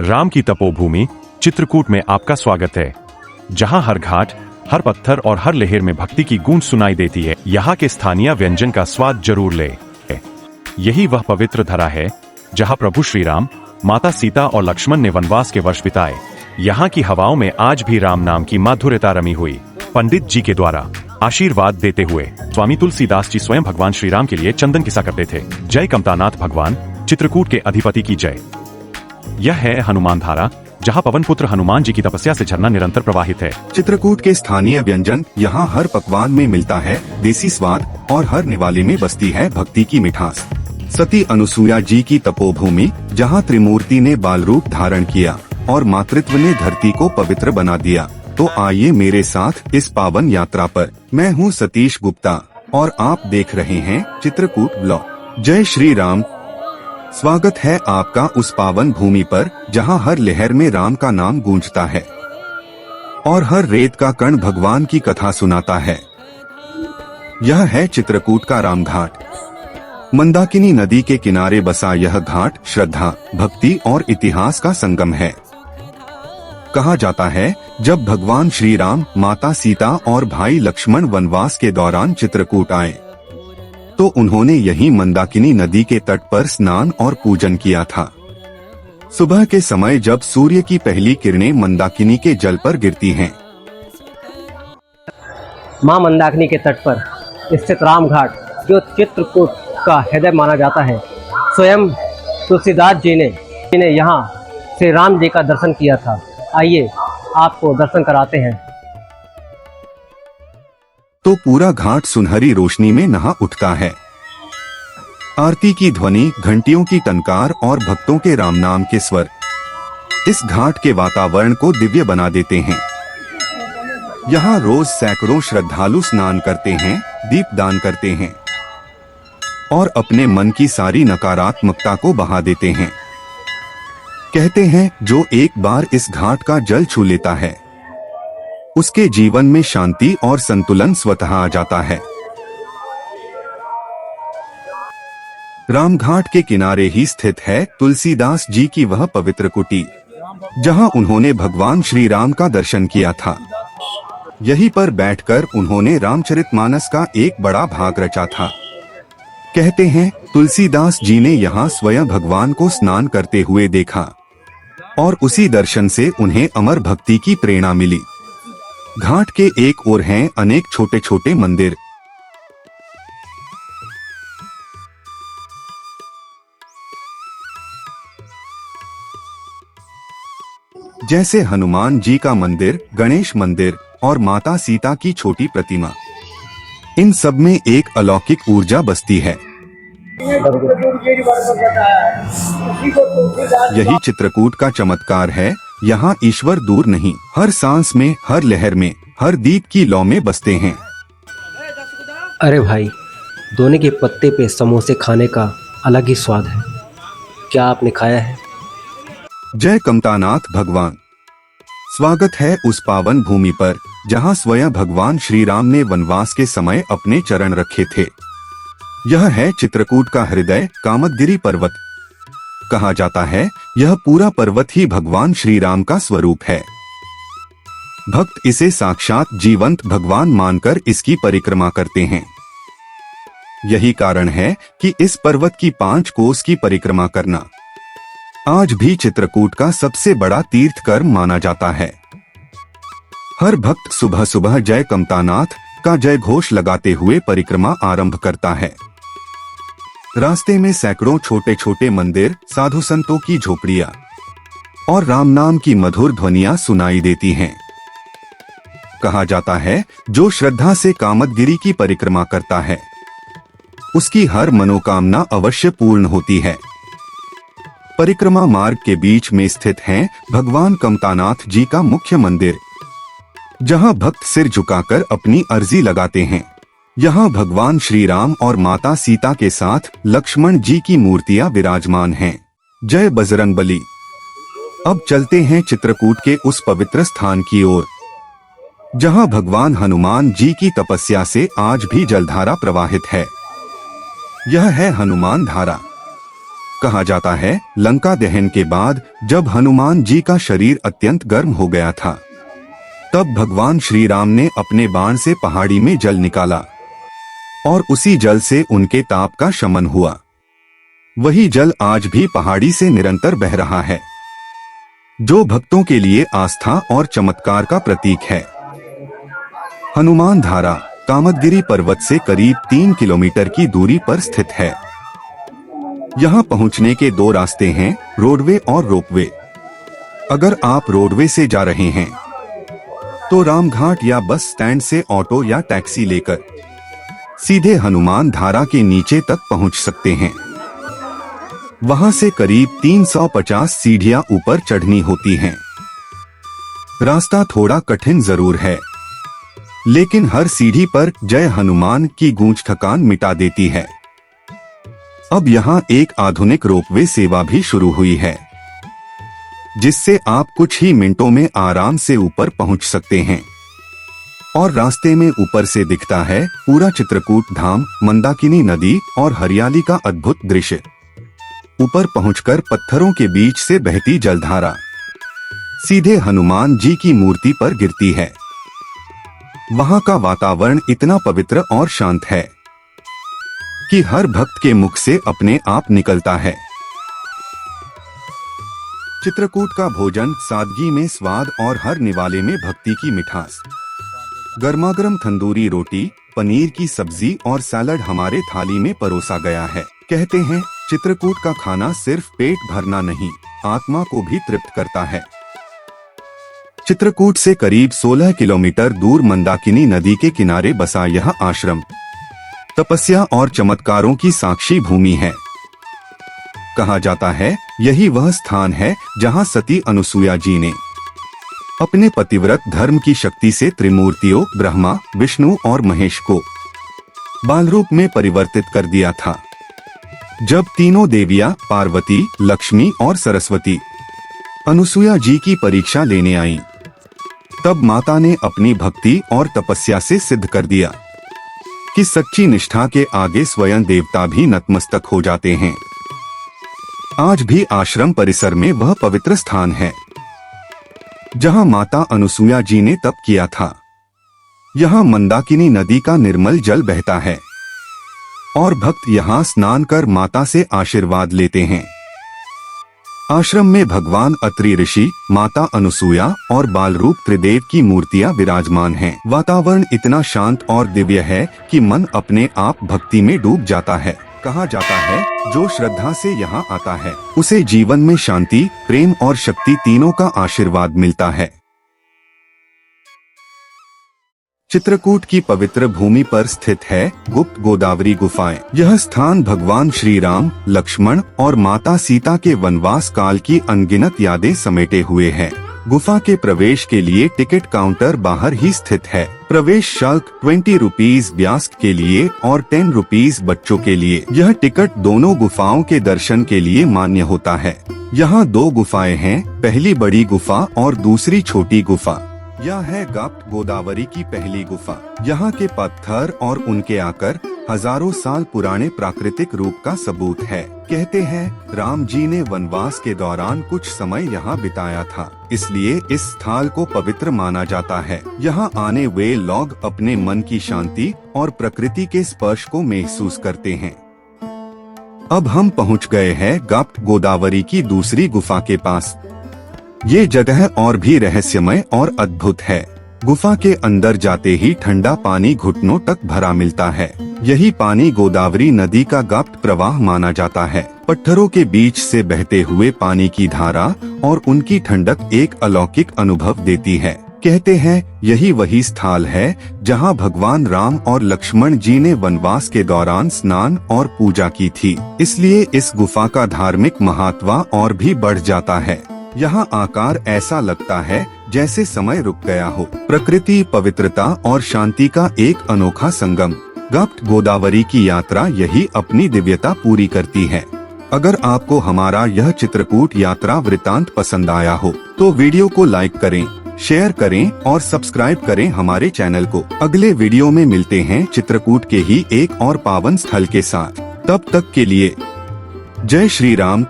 राम की तपोभूमि चित्रकूट में आपका स्वागत है, जहां हर घाट, हर पत्थर और हर लहर में भक्ति की गूंज सुनाई देती है। यहाँ के स्थानीय व्यंजन का स्वाद जरूर ले। यही वह पवित्र धरा है जहां प्रभु श्री राम, माता सीता और लक्ष्मण ने वनवास के वर्ष बिताए। यहाँ की हवाओं में आज भी राम नाम की माधुर्यता रमी हुई। पंडित जी के द्वारा आशीर्वाद देते हुए स्वामी तुलसीदास जी स्वयं भगवान श्री राम के लिए चंदन किसा करते थे। जय कमतानाथ भगवान, चित्रकूट के अधिपति की जय। यह है हनुमान धारा, जहां पवन पुत्र हनुमान जी की तपस्या से झरना निरंतर प्रवाहित है। चित्रकूट के स्थानीय व्यंजन यहाँ हर पकवान में मिलता है देसी स्वाद, और हर निवाले में बसती है भक्ति की मिठास। सती अनुसुईया जी की तपोभूमि, जहाँ त्रिमूर्ति ने बाल रूप धारण किया और मातृत्व ने धरती को पवित्र बना दिया। तो आइए मेरे साथ इस पावन यात्रा पर। मैं हूँ सतीश गुप्ता और आप देख रहे हैं चित्रकूट ब्लॉग। जय श्री राम। स्वागत है आपका उस पावन भूमि पर जहां हर लहर में राम का नाम गूंजता है और हर रेत का कण भगवान की कथा सुनाता है। यह है चित्रकूट का राम घाट। मंदाकिनी नदी के किनारे बसा यह घाट श्रद्धा, भक्ति और इतिहास का संगम है। कहा जाता है, जब भगवान श्री राम, माता सीता और भाई लक्ष्मण वनवास के दौरान चित्रकूट आए तो उन्होंने यहीं मंदाकिनी नदी के तट पर स्नान और पूजन किया था। सुबह के समय जब सूर्य की पहली किरणें मंदाकिनी के जल पर गिरती हैं, मां मंदाकिनी के तट पर स्थित राम घाट, जो चित्रकूट का हृदय माना जाता है, स्वयं तुलसीदास जी ने यहाँ से राम जी का दर्शन किया था। आइए आपको दर्शन कराते हैं। तो पूरा घाट सुनहरी रोशनी में नहा उठता है। आरती की ध्वनि, घंटियों की टंकार और भक्तों के राम नाम के स्वर इस घाट के वातावरण को दिव्य बना देते हैं। यहाँ रोज सैकड़ों श्रद्धालु स्नान करते हैं, दीपदान करते हैं और अपने मन की सारी नकारात्मकता को बहा देते हैं। कहते हैं, जो एक बार इस घाट का जल छू लेता है उसके जीवन में शांति और संतुलन स्वतः आ जाता है। रामघाट के किनारे ही स्थित है तुलसीदास जी की वह पवित्र कुटी, जहां उन्होंने भगवान श्री राम का दर्शन किया था। यहीं पर बैठकर उन्होंने रामचरितमानस का एक बड़ा भाग रचा था। कहते हैं, तुलसीदास जी ने यहाँ स्वयं भगवान को स्नान करते हुए देखा और उसी दर्शन से उन्हें अमर भक्ति की प्रेरणा मिली। घाट के एक ओर हैं अनेक छोटे छोटे मंदिर, जैसे हनुमान जी का मंदिर, गणेश मंदिर और माता सीता की छोटी प्रतिमा। इन सब में एक अलौकिक ऊर्जा बसती है। यही चित्रकूट का चमत्कार है। यहाँ ईश्वर दूर नहीं, हर सांस में, हर लहर में, हर दीप की लौ में बसते हैं। अरे भाई, दोने के पत्ते पे समोसे खाने का अलग ही स्वाद है। क्या आपने खाया है? जय कमतानाथ भगवान। स्वागत है उस पावन भूमि पर जहाँ स्वयं भगवान श्री राम ने वनवास के समय अपने चरण रखे थे। यह है चित्रकूट का हृदय, कामदगिरी पर्वत। कहा जाता है, यह पूरा पर्वत ही भगवान श्री राम का स्वरूप है। भक्त इसे साक्षात जीवंत भगवान मानकर इसकी परिक्रमा करते हैं। यही कारण है कि इस पर्वत की 5 कोस की परिक्रमा करना आज भी चित्रकूट का सबसे बड़ा तीर्थ कर्म माना जाता है। हर भक्त सुबह सुबह जय कमतानाथ का जय घोष लगाते हुए परिक्रमा आरंभ करता है। रास्ते में सैकड़ों छोटे छोटे मंदिर, साधु संतों की झोपड़ियां और राम नाम की मधुर ध्वनियां सुनाई देती हैं। कहा जाता है, जो श्रद्धा से कामदगिरी की परिक्रमा करता है उसकी हर मनोकामना अवश्य पूर्ण होती है। परिक्रमा मार्ग के बीच में स्थित है भगवान कमतानाथ जी का मुख्य मंदिर, जहां भक्त सिर झुकाकर अपनी अर्जी लगाते हैं। यहाँ भगवान श्री राम और माता सीता के साथ लक्ष्मण जी की मूर्तियां विराजमान हैं। जय बजरंगबली। अब चलते हैं चित्रकूट के उस पवित्र स्थान की ओर, जहां भगवान हनुमान जी की तपस्या से आज भी जलधारा प्रवाहित है। यह है हनुमान धारा। कहा जाता है लंका दहन के बाद जब हनुमान जी का शरीर अत्यंत गर्म हो गया था, तब भगवान श्री राम ने अपने बाण से पहाड़ी में जल निकाला और उसी जल से उनके ताप का शमन हुआ। वही जल आज भी पहाड़ी से निरंतर बह रहा है, जो भक्तों के लिए आस्था और चमत्कार का प्रतीक है। हनुमान धारा कामदगिरी पर्वत से करीब 3 किलोमीटर की दूरी पर स्थित है। यहाँ पहुँचने के 2 रास्ते हैं, रोडवे और रोपवे। अगर आप रोडवे से जा रहे हैं तो रामघाट या बस स्टैंड से ऑटो या टैक्सी लेकर सीधे हनुमान धारा के नीचे तक पहुंच सकते हैं। वहां से करीब 350 सीढ़ियां ऊपर चढ़नी होती हैं। रास्ता थोड़ा कठिन जरूर है, लेकिन हर सीढ़ी पर जय हनुमान की गूंज थकान मिटा देती है। अब यहाँ एक आधुनिक रोपवे सेवा भी शुरू हुई है, जिससे आप कुछ ही मिनटों में आराम से ऊपर पहुंच सकते हैं। और रास्ते में ऊपर से दिखता है पूरा चित्रकूट धाम, मंदाकिनी नदी और हरियाली का अद्भुत दृश्य। ऊपर पहुंचकर पत्थरों के बीच से बहती जलधारा सीधे हनुमान जी की मूर्ति पर गिरती है। वहां का वातावरण इतना पवित्र और शांत है कि हर भक्त के मुख से अपने आप निकलता है। चित्रकूट का भोजन सादगी में स्वाद और हर निवाले में भक्ति की मिठास। गर्मागर्म तंदूरी रोटी, पनीर की सब्जी और सैलड हमारे थाली में परोसा गया है। कहते हैं चित्रकूट का खाना सिर्फ पेट भरना नहीं, आत्मा को भी तृप्त करता है। चित्रकूट से करीब 16 किलोमीटर दूर मंदाकिनी नदी के किनारे बसा यह आश्रम तपस्या और चमत्कारों की साक्षी भूमि है। कहा जाता है यही वह स्थान है जहां सती अनुसुया जी ने अपने पतिव्रत धर्म की शक्ति से त्रिमूर्तियों ब्रह्मा, विष्णु और महेश को बाल रूप में परिवर्तित कर दिया था। जब तीनों देवियां पार्वती, लक्ष्मी और सरस्वती अनुसुया जी की परीक्षा लेने आईं, तब माता ने अपनी भक्ति और तपस्या से सिद्ध कर दिया कि सच्ची निष्ठा के आगे स्वयं देवता भी नतमस्तक हो जाते हैं। आज भी आश्रम परिसर में वह पवित्र स्थान है जहां माता अनुसुया जी ने तप किया था। यहाँ मंदाकिनी नदी का निर्मल जल बहता है और भक्त यहाँ स्नान कर माता से आशीर्वाद लेते हैं। आश्रम में भगवान अत्रि ऋषि, माता अनुसुया और बालरूप त्रिदेव की मूर्तियां विराजमान हैं। वातावरण इतना शांत और दिव्य है कि मन अपने आप भक्ति में डूब जाता है। कहा जाता है जो श्रद्धा से यहाँ आता है उसे जीवन में शांति, प्रेम और शक्ति तीनों का आशीर्वाद मिलता है। चित्रकूट की पवित्र भूमि पर स्थित है गुप्त गोदावरी गुफाएं। यह स्थान भगवान श्री राम, लक्ष्मण और माता सीता के वनवास काल की अनगिनत यादें समेटे हुए है। गुफा के प्रवेश के लिए टिकट काउंटर बाहर ही स्थित है। प्रवेश शुल्क 20 रुपीज वयस्क के लिए और 10 रुपीज बच्चों के लिए। यह टिकट दोनों गुफाओं के दर्शन के लिए मान्य होता है। यहाँ 2 गुफाएं हैं, पहली बड़ी गुफा और दूसरी छोटी गुफा। यह है गुप्त गोदावरी की पहली गुफा। यहाँ के पत्थर और उनके आकर हजारों साल पुराने प्राकृतिक रूप का सबूत है। कहते हैं राम जी ने वनवास के दौरान कुछ समय यहाँ बिताया था, इसलिए इस स्थल को पवित्र माना जाता है। यहाँ आने वे लोग अपने मन की शांति और प्रकृति के स्पर्श को महसूस करते हैं। अब हम पहुँच गए हैं गुप्त गोदावरी की दूसरी गुफा के पास। ये जगह और भी रहस्यमय और अद्भुत है। गुफा के अंदर जाते ही ठंडा पानी घुटनों तक भरा मिलता है। यही पानी गोदावरी नदी का गुप्त प्रवाह माना जाता है। पत्थरों के बीच से बहते हुए पानी की धारा और उनकी ठंडक एक अलौकिक अनुभव देती है। कहते हैं यही वही स्थल है जहां भगवान राम और लक्ष्मण जी ने वनवास के दौरान स्नान और पूजा की थी। इसलिए इस गुफा का धार्मिक महत्व और भी बढ़ जाता है। यहाँ आकार ऐसा लगता है जैसे समय रुक गया हो। प्रकृति, पवित्रता और शांति का एक अनोखा संगम। गुप्त गोदावरी की यात्रा यही अपनी दिव्यता पूरी करती है। अगर आपको हमारा यह चित्रकूट यात्रा वृतांत पसंद आया हो तो वीडियो को लाइक करें, शेयर करें और सब्सक्राइब करें हमारे चैनल को। अगले वीडियो में मिलते हैं चित्रकूट के ही एक और पावन स्थल के साथ। तब तक के लिए जय श्री राम।